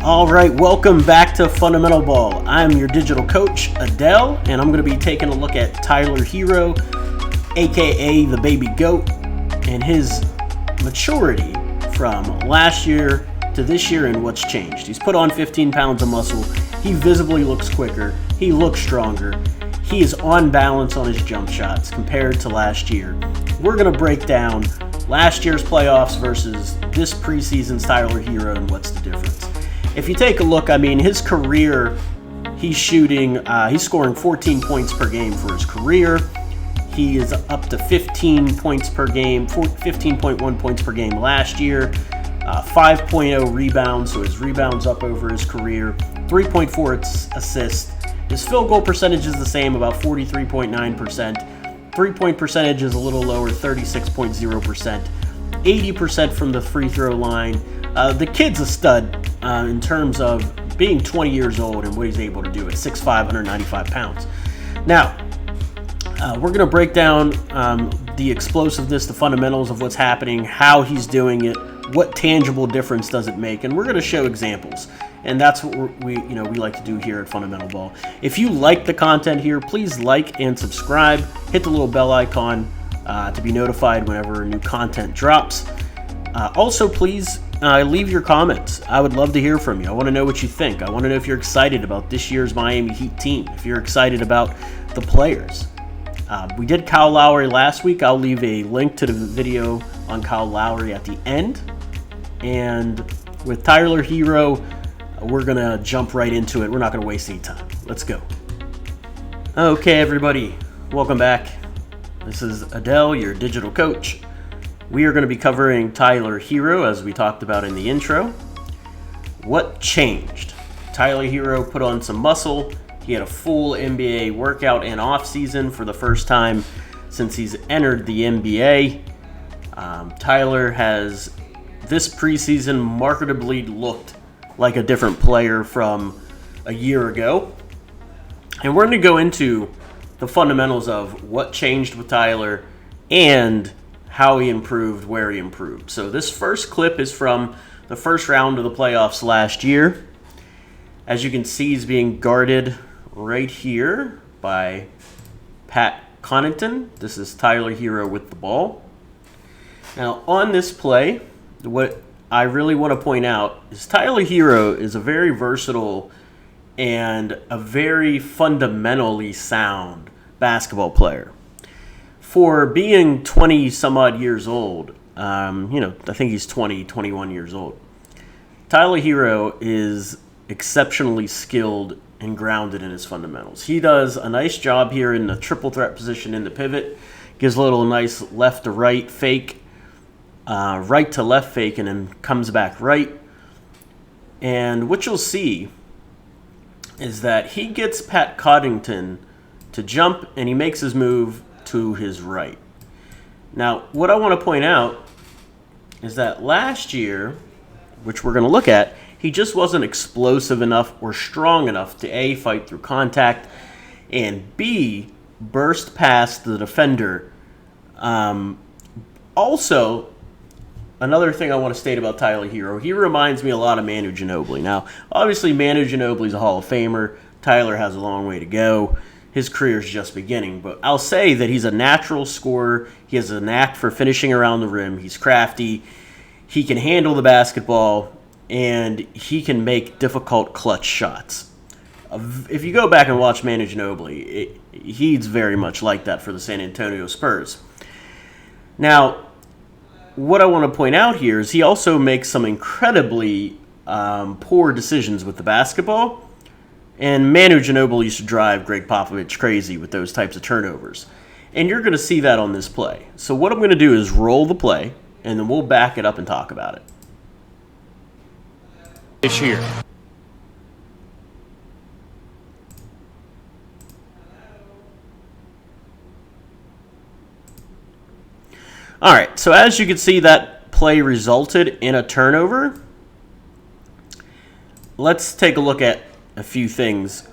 All right, welcome back to Fundamental Ball. I'm your digital coach, Adele, and I'm going to be taking a look at Tyler Herro, aka the Baby Goat, and his maturity from last year to this year and what's changed. He's put on 15 pounds of muscle. He visibly looks quicker. He looks stronger. He is on balance on his jump shots compared to last year. We're going to break down last year's playoffs versus this preseason's Tyler Herro and what's the difference. If you take a look, I mean, his career, he's scoring 14 points per game for his career. He is up to 15 points per game, 15.1 points per game last year, 5.0 rebounds, so his rebounds up over his career, 3.4 assists. His field goal percentage is the same, about 43.9%. Three-point percentage is a little lower, 36.0%. 80% from the free throw line. The kid's a stud in terms of being 20 years old and what he's able to do at 6'5", 195 pounds. Now, we're going to break down the explosiveness, the fundamentals of what's happening, how he's doing it, what tangible difference does it make, and we're going to show examples. And that's what we like to do here at Fundamental Ball. If you like the content here, please like and subscribe. Hit the little bell icon to be notified whenever new content drops. Also, please leave your comments. I would love to hear from you. I want to know what you think. I want to know if you're excited about this year's Miami Heat team, if you're excited about the players. We did Kyle Lowry last week. I'll leave a link to the video on Kyle Lowry at the end. And with Tyler Herro, we're going to jump right into it. We're not going to waste any time. Let's go. Okay, everybody. Welcome back. This is Adele, your digital coach. We are going to be covering Tyler Herro, as we talked about in the intro. What changed? Tyler Herro put on some muscle. He had a full NBA workout and offseason for the first time since he's entered the NBA. Tyler has, this preseason, marketably looked like a different player from a year ago. And we're going to go into the fundamentals of what changed with Tyler and how he improved, where he improved. So this first clip is from the first round of the playoffs last year. As you can see, he's being guarded right here by Pat Connaughton. This is Tyler Herro with the ball. Now, on this play, what I really want to point out is Tyler Herro is a very versatile and a very fundamentally sound basketball player. For being 20 some odd years old, I think he's 21 years old. Tyler Herro is exceptionally skilled and grounded in his fundamentals. He does a nice job here in the triple threat position in the pivot. Gives a little nice left to right fake, right to left fake, and then comes back right. And what you'll see is that he gets Pat Connaughton to jump, and he makes his move to his right. Now, what I want to point out is that last year, which we're going to look at, he just wasn't explosive enough or strong enough to A, fight through contact, and B, burst past the defender. Also, another thing I want to state about Tyler Herro, he reminds me a lot of Manu Ginobili. Now, obviously, Manu Ginobili's a Hall of Famer. Tyler has a long way to go. His career is just beginning, but I'll say that he's a natural scorer. He has a knack for finishing around the rim. He's crafty. He can handle the basketball, and he can make difficult clutch shots. If you go back and watch Manu Ginobili, he's very much like that for the San Antonio Spurs. Now, what I want to point out here is he also makes some incredibly poor decisions with the basketball. And Manu Ginobili used to drive Greg Popovich crazy with those types of turnovers. And you're going to see that on this play. So what I'm going to do is roll the play, and then we'll back it up and talk about it. This year. All right, so as you can see, that play resulted in a turnover. Let's take a look at a few things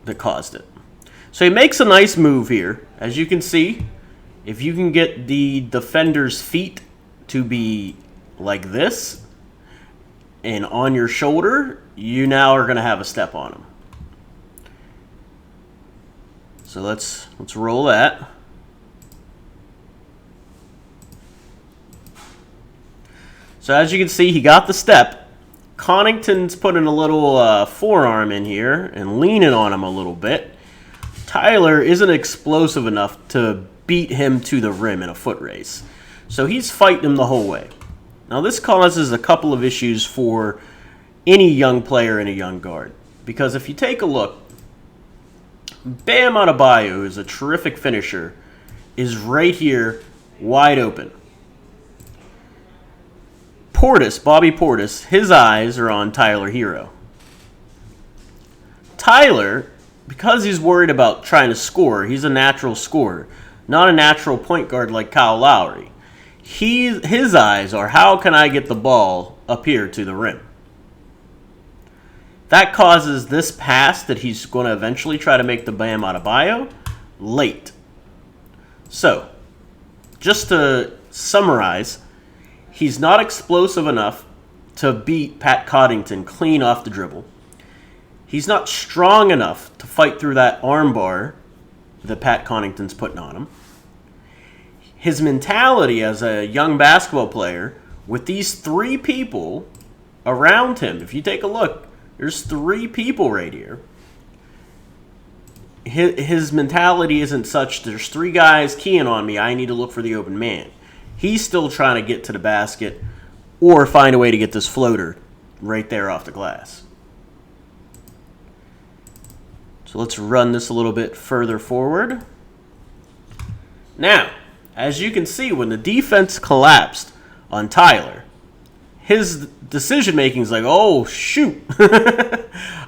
that caused it. So he makes a nice move here. As you can see, if you can get the defender's feet to be like this, and on your shoulder, you now are going to have a step on him. So let's roll that. So as you can see, he got the step. Connaughton's putting a little forearm in here and leaning on him a little bit. Tyler isn't explosive enough to beat him to the rim in a foot race. So he's fighting him the whole way. Now this causes a couple of issues for any young player in a young guard. Because if you take a look, Bam Adebayo, who's a terrific finisher, is right here, wide open. Bobby Portis, his eyes are on Tyler Herro. Tyler, because he's worried about trying to score, he's a natural scorer, not a natural point guard like Kyle Lowry. His eyes are, how can I get the ball up here to the rim? That causes this pass that he's going to eventually try to make the Bam Adebayo late. So, just to summarize, he's not explosive enough to beat Pat Connaughton clean off the dribble. He's not strong enough to fight through that arm bar that Pat Connaughton's putting on him. His mentality as a young basketball player, with these three people around him, if you take a look, there's three people right here. His mentality isn't such, there's three guys keying on me, I need to look for the open man. He's still trying to get to the basket or find a way to get this floater right there off the glass. So let's run this a little bit further forward. Now, as you can see, when the defense collapsed on Tyler, his decision-making is like, oh, shoot.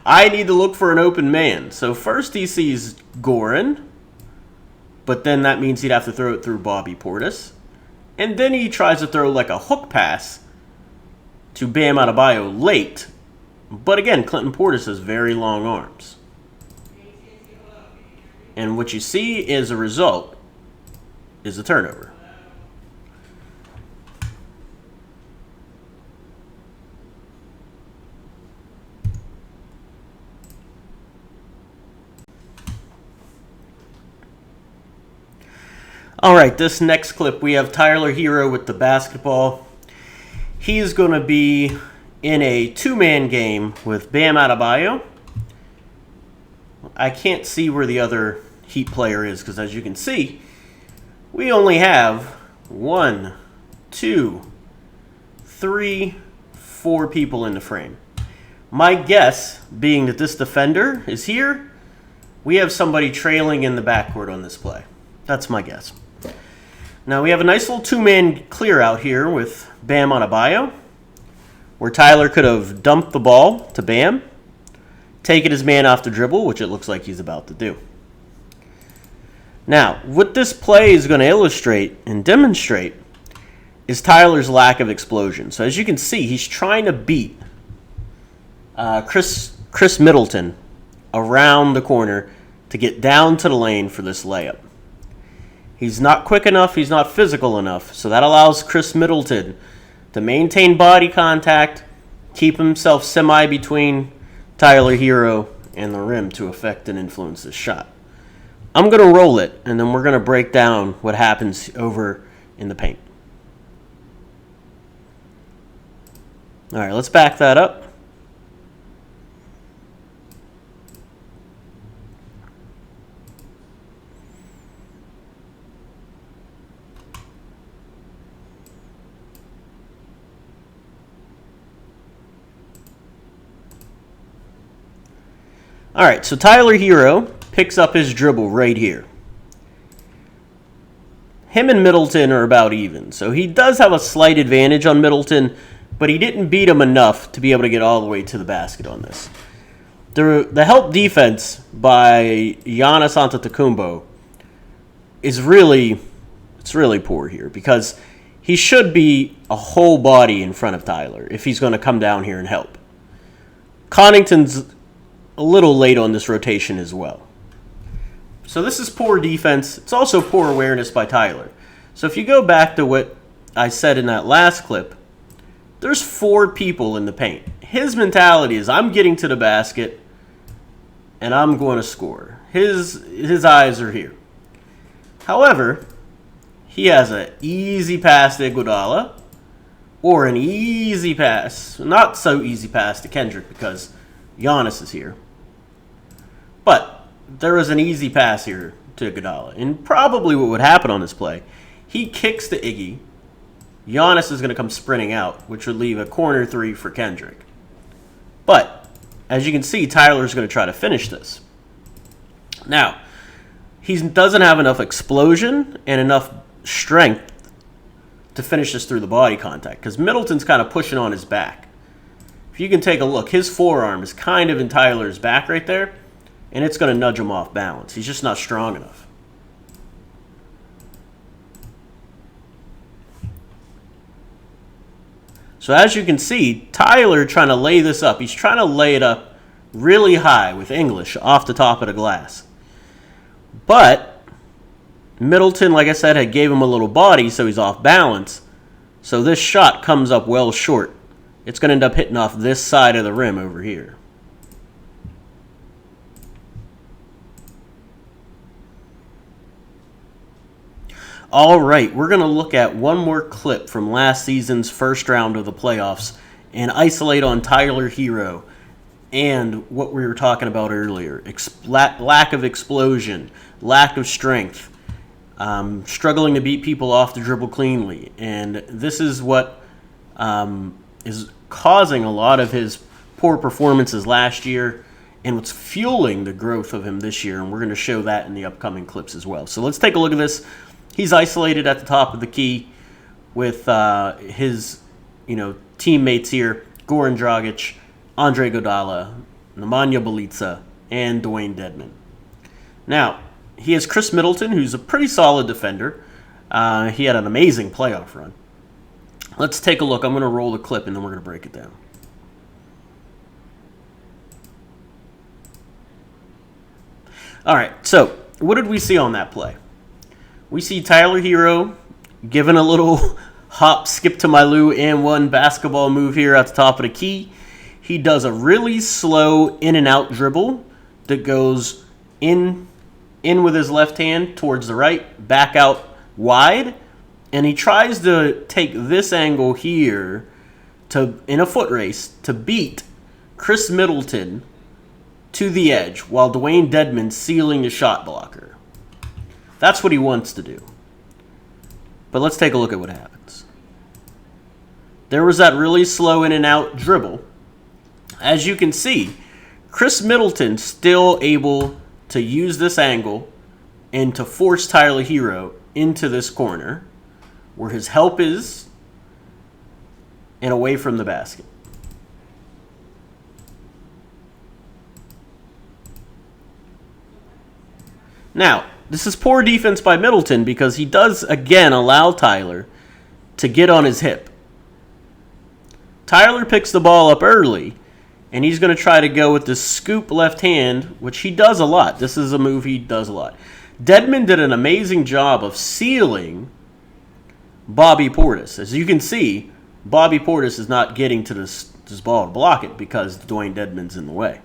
I need to look for an open man. So first he sees Goran, but then that means he'd have to throw it through Bobby Portis. And then he tries to throw like a hook pass to Bam Adebayo late. But again, Clinton Portis has very long arms. And what you see as a result is a turnover. All right, this next clip, we have Tyler Herro with the basketball. He's going to be in a two-man game with Bam Adebayo. I can't see where the other Heat player is because, as you can see, we only have 1, 2, 3, 4 people in the frame. My guess, being that this defender is here, we have somebody trailing in the backcourt on this play. That's my guess. Now we have a nice little two-man clear out here with Bam Adebayo, where Tyler could have dumped the ball to Bam, taken his man off the dribble, which it looks like he's about to do. Now, what this play is going to illustrate and demonstrate is Tyler's lack of explosion. So as you can see, he's trying to beat Chris Middleton around the corner to get down to the lane for this layup. He's not quick enough, he's not physical enough, so that allows Chris Middleton to maintain body contact, keep himself semi-between Tyler Herro and the rim to affect and influence this shot. I'm going to roll it, and then we're going to break down what happens over in the paint. All right, let's back that up. All right, so Tyler Herro picks up his dribble right here. Him and Middleton are about even, so he does have a slight advantage on Middleton, but he didn't beat him enough to be able to get all the way to the basket on this. The help defense by Giannis Antetokounmpo is really poor here because he should be a whole body in front of Tyler if he's going to come down here and help. Connaughton's a little late on this rotation as well. So this is poor defense. It's also poor awareness by Tyler. So if you go back to what I said in that last clip, there's 4 people in the paint. his mentality is, I'm getting to the basket and I'm going to score. His eyes are here. However, he has an easy pass to Iguodala, or an easy pass, not so easy pass to Kendrick because Giannis is here. But there was an easy pass here to Iguodala. And probably what would happen on this play, he kicks to Iggy. Giannis is going to come sprinting out, which would leave a corner three for Kendrick. But, as you can see, Tyler's going to try to finish this. Now, he doesn't have enough explosion and enough strength to finish this through the body contact, because Middleton's kind of pushing on his back. If you can take a look, his forearm is kind of in Tyler's back right there, and it's going to nudge him off balance. He's just not strong enough. So as you can see, Tyler trying to lay this up. He's trying to lay it up really high with English off the top of the glass. But Middleton, like I said, had gave him a little body, so he's off balance. So this shot comes up well short. It's going to end up hitting off this side of the rim over here. All right, we're going to look at one more clip from last season's first round of the playoffs and isolate on Tyler Herro and what we were talking about earlier. Lack of explosion, lack of strength, struggling to beat people off the dribble cleanly. And this is what is causing a lot of his poor performances last year and what's fueling the growth of him this year. And we're going to show that in the upcoming clips as well. So let's take a look at this. He's isolated at the top of the key with his teammates here, Goran Dragic, Andre Iguodala, Nemanja Bjelica, and Dwayne Dedmon. Now, he has Chris Middleton, who's a pretty solid defender. He had an amazing playoff run. Let's take a look. I'm going to roll the clip, and then we're going to break it down. All right, so what did we see on that play? We see Tyler Herro giving a little hop, skip to my Lou, and one basketball move here at the top of the key. He does a really slow in and out dribble that goes in with his left hand towards the right, back out wide, and he tries to take this angle here in a foot race to beat Chris Middleton to the edge while Dwayne Dedmon's sealing the shot blocker. That's what he wants to do. But let's take a look at what happens. There was that really slow in and out dribble. As you can see, Chris Middleton still able to use this angle and to force Tyler Herro into this corner where his help is and away from the basket. Now, this is poor defense by Middleton because he does, again, allow Tyler to get on his hip. Tyler picks the ball up early, and he's going to try to go with the scoop left hand, which he does a lot. This is a move he does a lot. Dedmon did an amazing job of sealing Bobby Portis. As you can see, Bobby Portis is not getting to this ball to block it because Dwayne Dedmon's in the way.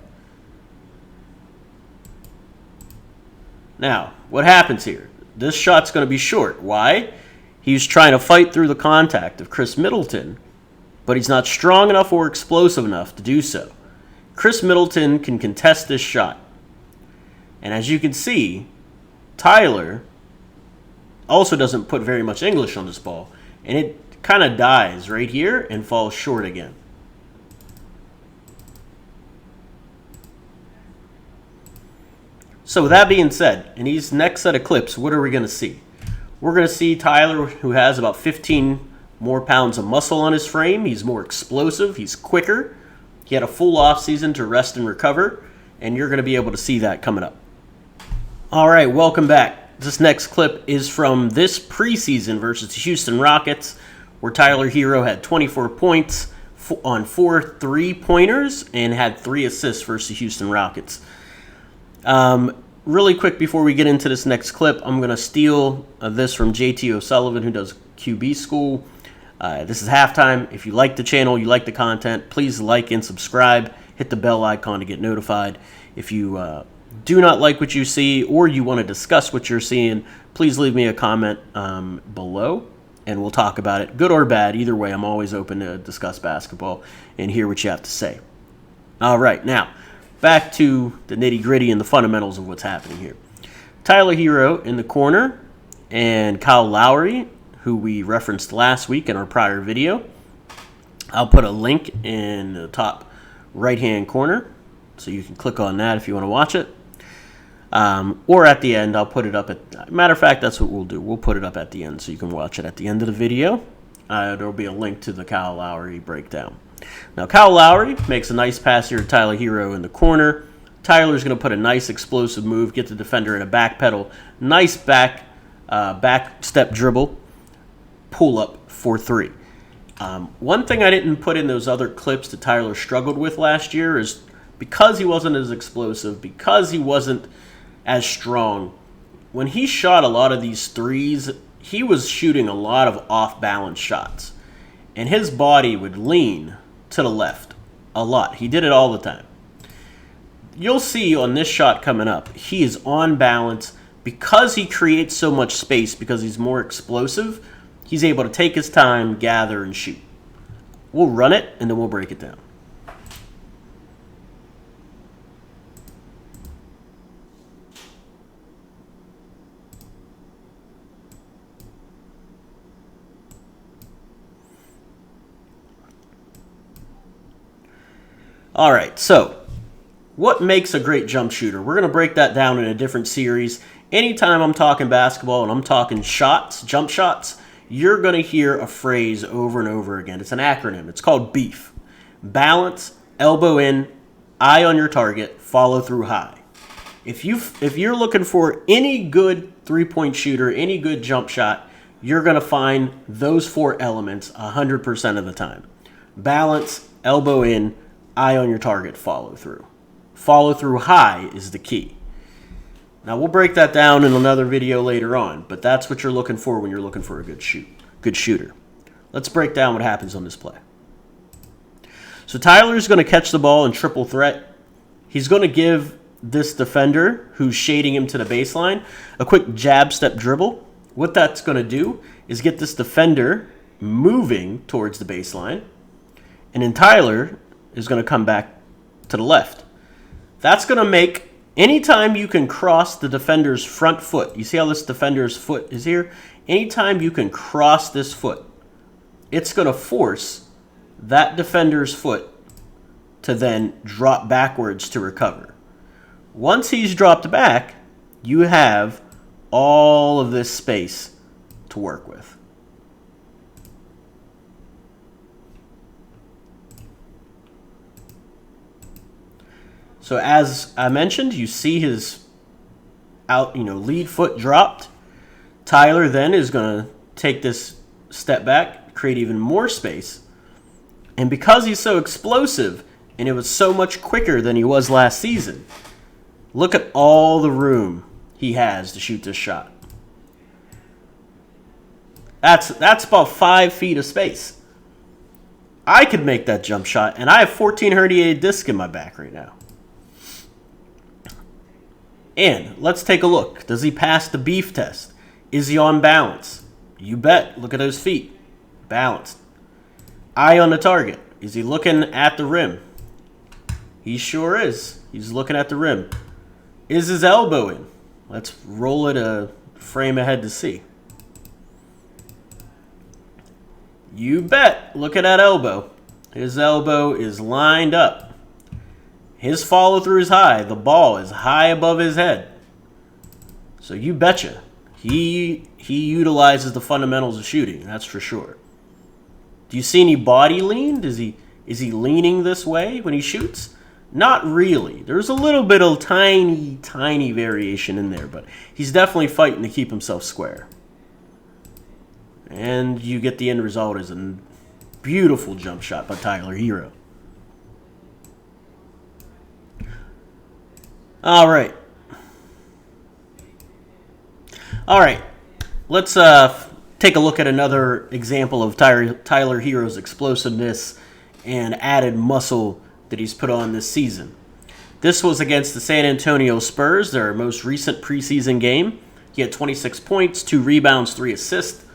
Now, what happens here? This shot's going to be short. Why? He's trying to fight through the contact of Chris Middleton, but he's not strong enough or explosive enough to do so. Chris Middleton can contest this shot. And as you can see, Tyler also doesn't put very much English on this ball, and it kind of dies right here and falls short again. So with that being said, in these next set of clips, what are we going to see? We're going to see Tyler, who has about 15 more pounds of muscle on his frame. He's more explosive. He's quicker. He had a full offseason to rest and recover, and you're going to be able to see that coming up. All right, welcome back. This next clip is from this preseason versus the Houston Rockets, where Tyler Herro had 24 points on 4 3-pointers and had 3 assists versus the Houston Rockets. Really quick before we get into this next clip, I'm going to steal this from JT O'Sullivan, who does QB School. This is halftime. If you like the channel, you like the content, please like and subscribe. Hit the bell icon to get notified. If you do not like what you see or you want to discuss what you're seeing, please leave me a comment below, and we'll talk about it. Good or bad, either way, I'm always open to discuss basketball and hear what you have to say. All right, now, back to the nitty-gritty and the fundamentals of what's happening here. Tyler Herro in the corner and Kyle Lowry, who we referenced last week in our prior video. I'll put a link in the top right-hand corner, so you can click on that if you want to watch it. Or at the end, I'll put it up at... Matter of fact, that's what we'll do. We'll put it up at the end so you can watch it at the end of the video. There will be a link to the Kyle Lowry breakdown. Now, Kyle Lowry makes a nice pass here to Tyler Herro in the corner. Tyler's going to put a nice explosive move, get the defender in a back pedal. Nice back step dribble, pull up for three. One thing I didn't put in those other clips that Tyler struggled with last year is because he wasn't as explosive, because he wasn't as strong, when he shot a lot of these threes, he was shooting a lot of off-balance shots. And his body would lean to the left a lot. He did it all the time. You'll see on this shot coming up, he is on balance because he creates so much space, because he's more explosive. He's able to take his time, gather, and shoot. We'll run it, and then we'll break it down. All right, so what makes a great jump shooter? We're going to break that down in a different series. Anytime I'm talking basketball and I'm talking shots, jump shots, you're going to hear a phrase over and over again. It's an acronym. It's called BEEF. Balance, elbow in, eye on your target, follow through high. If you're looking for any good three-point shooter, any good jump shot, you're going to find those four elements 100% of the time. Balance, elbow in, eye on your target, follow through. Follow through high is the key. Now, we'll break that down in another video later on, but that's what you're looking for when you're looking for a good shooter. Let's break down what happens on this play. So Tyler's going to catch the ball in triple threat. He's going to give this defender, who's shading him to the baseline, a quick jab step dribble. What that's going to do is get this defender moving towards the baseline, and then Tyler is going to come back to the left. That's going to make, anytime you can cross the defender's front foot, you see how this defender's foot is here? Anytime you can cross this foot, it's going to force that defender's foot to then drop backwards to recover. Once he's dropped back, you have all of this space to work with. So as I mentioned, you see his lead foot dropped. Tyler then is going to take this step back, create even more space. And because he's so explosive, and it was so much quicker than he was last season, look at all the room he has to shoot this shot. That's about 5 feet of space. I could make that jump shot, and I have 14 herniated discs in my back right now. And let's take a look. Does he pass the BEEF test? Is he on balance? You bet. Look at those feet. Balanced. Eye on the target. Is he looking at the rim? He sure is. He's looking at the rim. Is his elbow in? Let's roll it a frame ahead to see. You bet. Look at that elbow. His elbow is lined up. His follow-through is high. The ball is high above his head. So you betcha. He utilizes the fundamentals of shooting, that's for sure. Do you see any body lean? Is he leaning this way when he shoots? Not really. There's a little bit of tiny variation in there, but he's definitely fighting to keep himself square. And you get the end result as a beautiful jump shot by Tyler Herro. All right. Let's take a look at another example of Tyler Herro's explosiveness and added muscle that he's put on this season. This was against the San Antonio Spurs, their most recent preseason game. He had 26 points, 2 rebounds, 3 assists.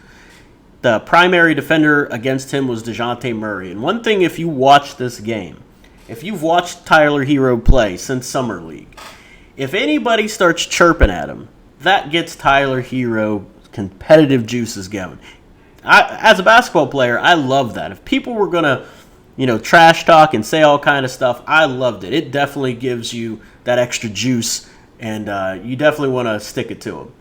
The primary defender against him was DeJounte Murray. And one thing, if you watch this game, if you've watched Tyler Herro play since Summer League, if anybody starts chirping at him, that gets Tyler Herro competitive juices going. As a basketball player, I love that. If people were going to, trash talk and say all kind of stuff, I loved it. It definitely gives you that extra juice, and you definitely want to stick it to him.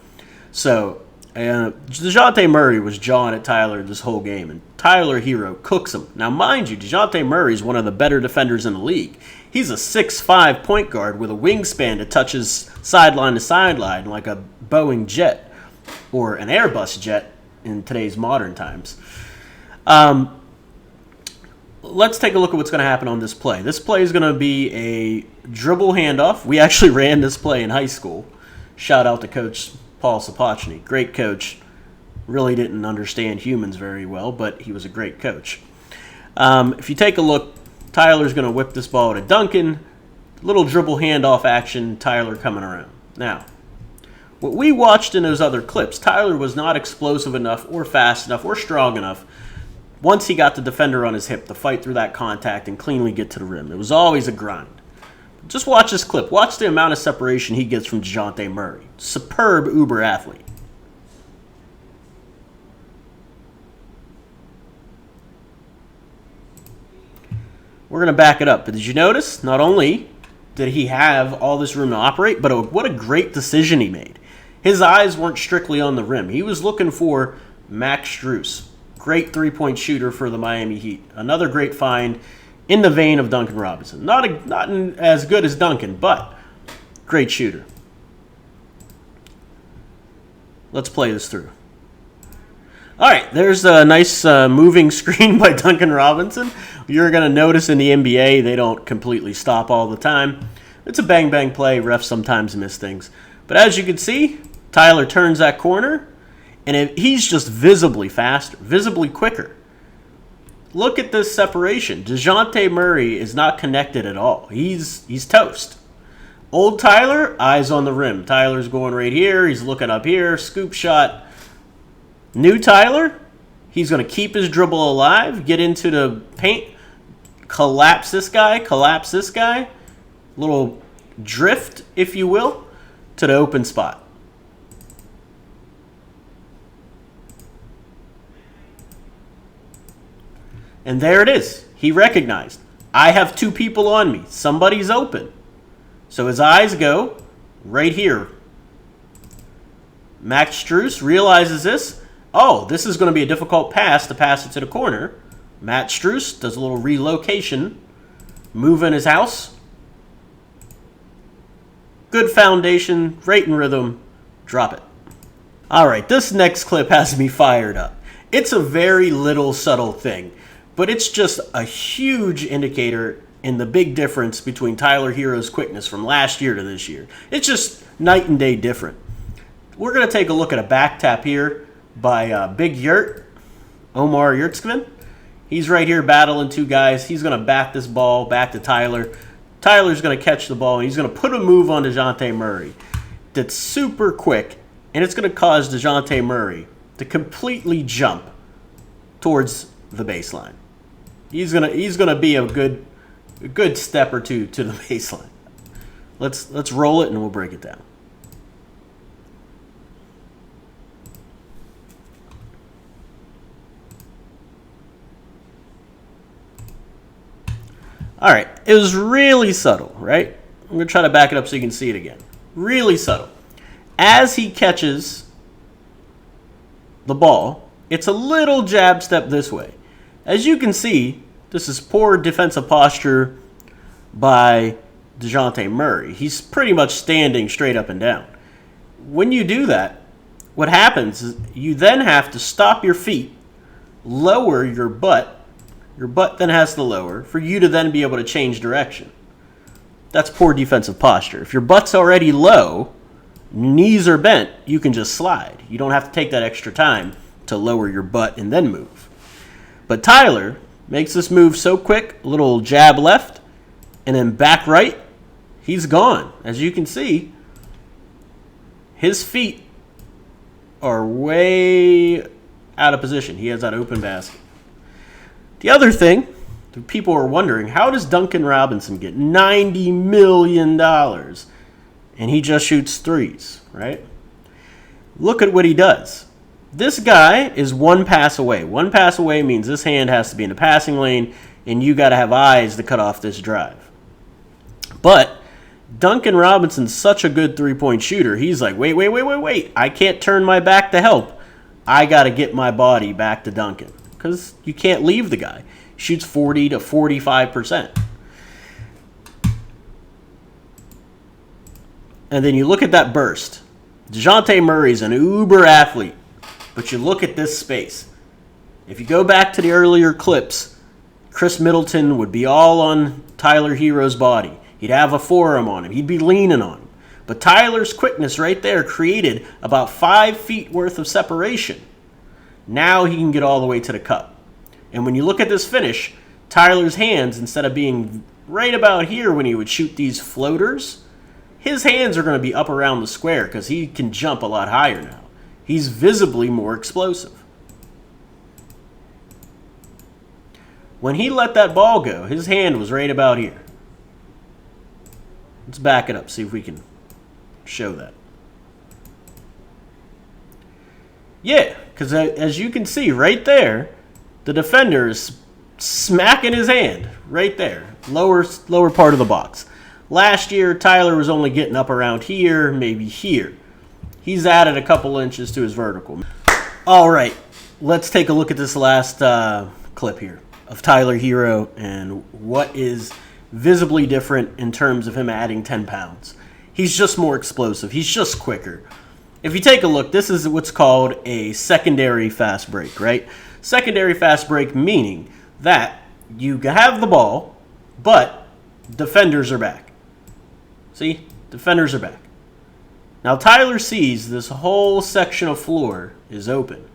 So, DeJounte Murray was jawing at Tyler this whole game, and Tyler Herro cooks him. Now, mind you, DeJounte Murray is one of the better defenders in the league. He's a 6'5" point guard with a wingspan that touches sideline to sideline like a Boeing jet or an Airbus jet in today's modern times. Let's take a look at what's going to happen on this play. This play is going to be a dribble handoff. We actually ran this play in high school. Shout out to Coach Paul Sapochny. Great coach. Really didn't understand humans very well, but he was a great coach. If you take a look, Tyler's going to whip this ball to Duncan. Little dribble handoff action, Tyler coming around. Now, what we watched in those other clips, Tyler was not explosive enough or fast enough or strong enough once he got the defender on his hip to fight through that contact and cleanly get to the rim. It was always a grind. Just watch this clip. Watch the amount of separation he gets from DeJounte Murray. Superb uber athlete. We're going to back it up. But did you notice? Not only did he have all this room to operate, but what a great decision he made. His eyes weren't strictly on the rim. He was looking for Max Strus. Great three-point shooter for the Miami Heat. Another great find in the vein of Duncan Robinson. Not as good as Duncan, but great shooter. Let's play this through. All right, there's a nice moving screen by Duncan Robinson. You're going to notice in the NBA, they don't completely stop all the time. It's a bang-bang play. Refs sometimes miss things. But as you can see, Tyler turns that corner, and he's just visibly faster, visibly quicker. Look at this separation. DeJounte Murray is not connected at all. He's toast. Old Tyler, eyes on the rim. Tyler's going right here. He's looking up here. Scoop shot. New Tyler, he's going to keep his dribble alive, get into the paint, collapse this guy. Little drift, if you will, to the open spot. And there it is. He recognized, I have 2 people on me. Somebody's open. So his eyes go right here. Max Strus realizes this. Oh, this is going to be a difficult pass to pass it to the corner. Matt Strus does a little relocation. Move in his house. Good foundation. Right in rhythm. Drop it. All right, this next clip has me fired up. It's a very little subtle thing, but it's just a huge indicator in the big difference between Tyler Herro's quickness from last year to this year. It's just night and day different. We're going to take a look at a back tap here by Big Yurt, Omar Yurtseven. He's right here battling 2 guys. He's going to bat this ball back to Tyler. Tyler's going to catch the ball, and he's going to put a move on DeJounte Murray that's super quick, and it's going to cause DeJounte Murray to completely jump towards the baseline. He's gonna be a good step or 2 to the baseline. Let's roll it and we'll break it down. All right, it was really subtle, right? I'm going to try to back it up so you can see it again. Really subtle. As he catches the ball, it's a little jab step this way. As you can see, this is poor defensive posture by DeJounte Murray. He's pretty much standing straight up and down. When you do that, what happens is you then have to stop your feet, lower your butt. Your butt then has to lower for you to then be able to change direction. That's poor defensive posture. If your butt's already low, knees are bent, you can just slide. You don't have to take that extra time to lower your butt and then move. But Tyler makes this move so quick, a little jab left, and then back right, he's gone. As you can see, his feet are way out of position. He has that open basket. The other thing, people are wondering, how does Duncan Robinson get $90 million and he just shoots threes, right? Look at what he does. This guy is one pass away. One pass away means this hand has to be in the passing lane, and you got to have eyes to cut off this drive. But Duncan Robinson's such a good three-point shooter. He's like, wait. I can't turn my back to help. I got to get my body back to Duncan because you can't leave the guy. He shoots 40 to 45%. And then you look at that burst. DeJounte Murray's an uber athlete, but you look at this space. If you go back to the earlier clips, Chris Middleton would be all on Tyler Herro's body. He'd have a forearm on him. He'd be leaning on him. But Tyler's quickness right there created about 5 feet worth of separation. Now he can get all the way to the cup. And when you look at this finish, Tyler's hands, instead of being right about here when he would shoot these floaters, his hands are going to be up around the square because he can jump a lot higher now. He's visibly more explosive. When he let that ball go, his hand was right about here. Let's back it up, see if we can show that. Yeah, because as you can see right there, the defender is smacking his hand right there, lower part of the box. Last year, Tyler was only getting up around here, maybe here. He's added a couple inches to his vertical. All right, let's take a look at this last clip here of Tyler Herro and what is visibly different in terms of him adding 10 pounds. He's just more explosive. He's just quicker. If you take a look, this is what's called a secondary fast break, right? Secondary fast break meaning that you have the ball, but defenders are back. See? Defenders are back. Now Tyler sees this whole section of floor is open.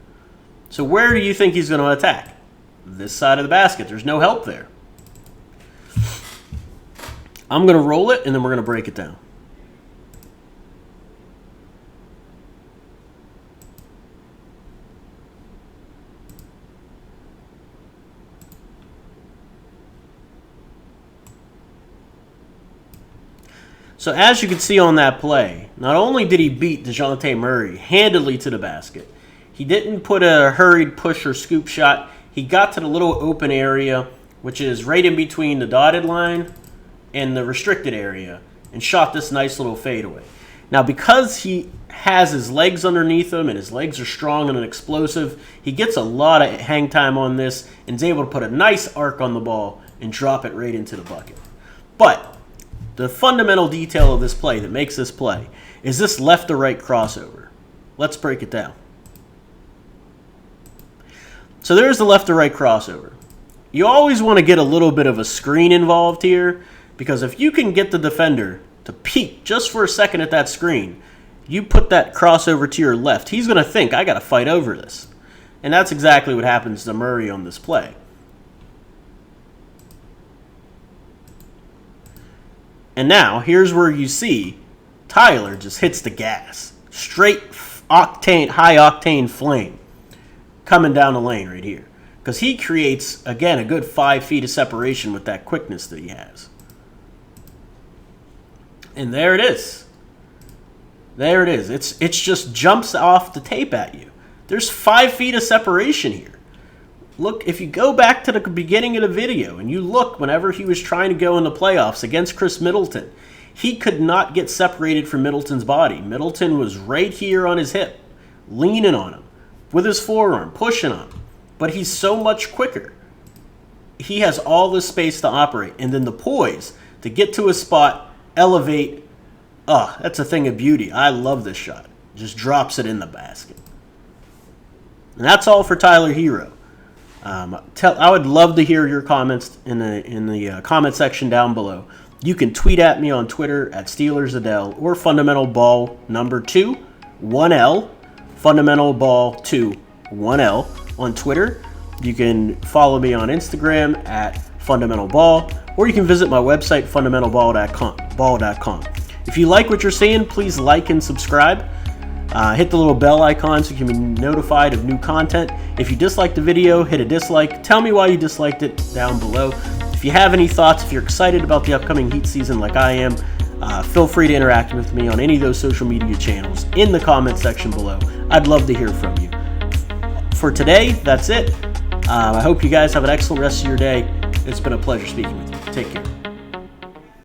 So where do you think he's going to attack? This side of the basket. There's no help there. I'm going to roll it, and then we're going to break it down. So as you can see on that play, not only did he beat DeJounte Murray handily to the basket, he didn't put a hurried push or scoop shot. He got to the little open area, which is right in between the dotted line and the restricted area, and shot this nice little fadeaway. Now, because he has his legs underneath him and his legs are strong and explosive, he gets a lot of hang time on this and is able to put a nice arc on the ball and drop it right into the bucket. But the fundamental detail of this play that makes this play is this left to right crossover. Let's break it down. So there's the left to right crossover. You always want to get a little bit of a screen involved here, because if you can get the defender to peek just for a second at that screen, you put that crossover to your left, he's going to think, I got to fight over this. And that's exactly what happens to Murray on this play. And now, here's where you see Tyler just hits the gas. Straight octane, high octane flame coming down the lane right here. Because he creates, again, a good 5 feet of separation with that quickness that he has. And there it is. There it is. It just jumps off the tape at you. There's 5 feet of separation here. Look, if you go back to the beginning of the video and you look whenever he was trying to go in the playoffs against Chris Middleton, he could not get separated from Middleton's body. Middleton was right here on his hip, leaning on him, with his forearm, pushing on him. But he's so much quicker. He has all this space to operate. And then the poise to get to a spot, elevate. That's a thing of beauty. I love this shot. Just drops it in the basket. And that's all for Tyler Herro. I would love to hear your comments in the comment section down below. You can tweet at me on Twitter at SteelersAdele or Fundamental Ball number 2, 1L, Fundamental Ball 2, 1L on Twitter. You can follow me on Instagram at Fundamental Ball, or you can visit my website, fundamentalball.com. If you like what you're seeing, please like and subscribe. Hit the little bell icon so you can be notified of new content. If you dislike the video, hit a dislike. Tell me why you disliked it down below. If you have any thoughts, if you're excited about the upcoming Heat season like I am, feel free to interact with me on any of those social media channels in the comment section below. I'd love to hear from you. For today, that's it. I hope you guys have an excellent rest of your day. It's been a pleasure speaking with you. Take care.